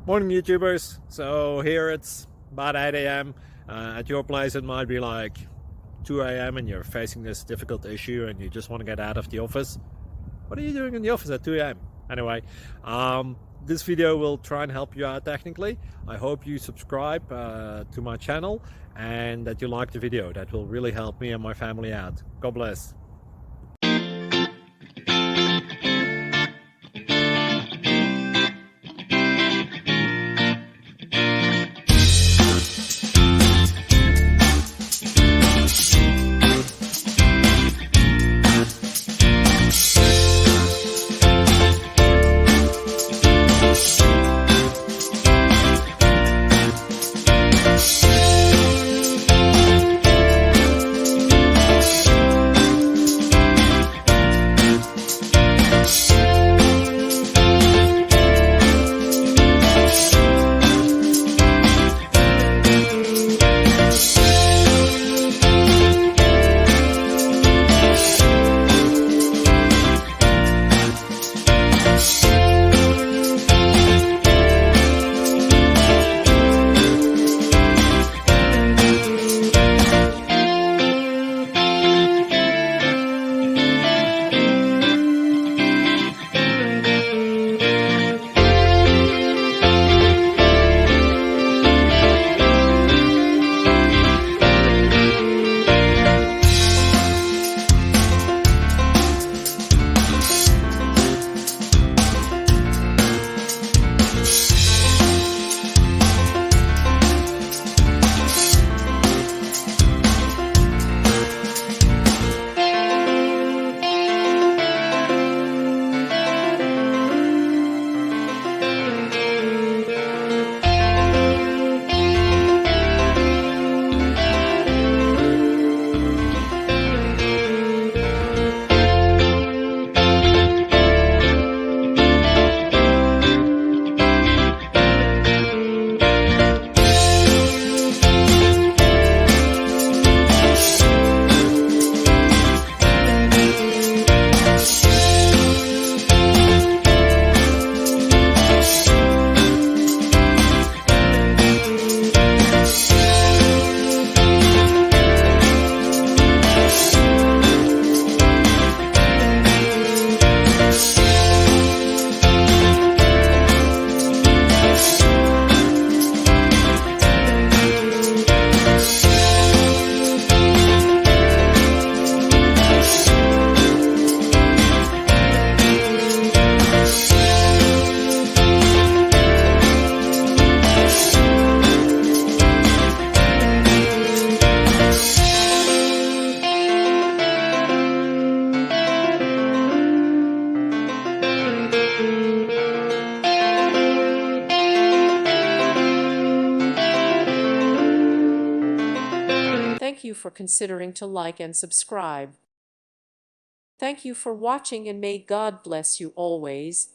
Morning YouTubers. So here it's about 8 a.m. At your place it might be like 2 a.m. and you're facing this difficult issue and you just want to get out of the office. What are you doing in the office at 2 a.m.? Anyway, this video will try and help you out technically. I hope you subscribe to my channel and that you like the video. That will really help me and my family out. God bless. Thank you for considering to like and subscribe. Thank you for watching and may God bless you always.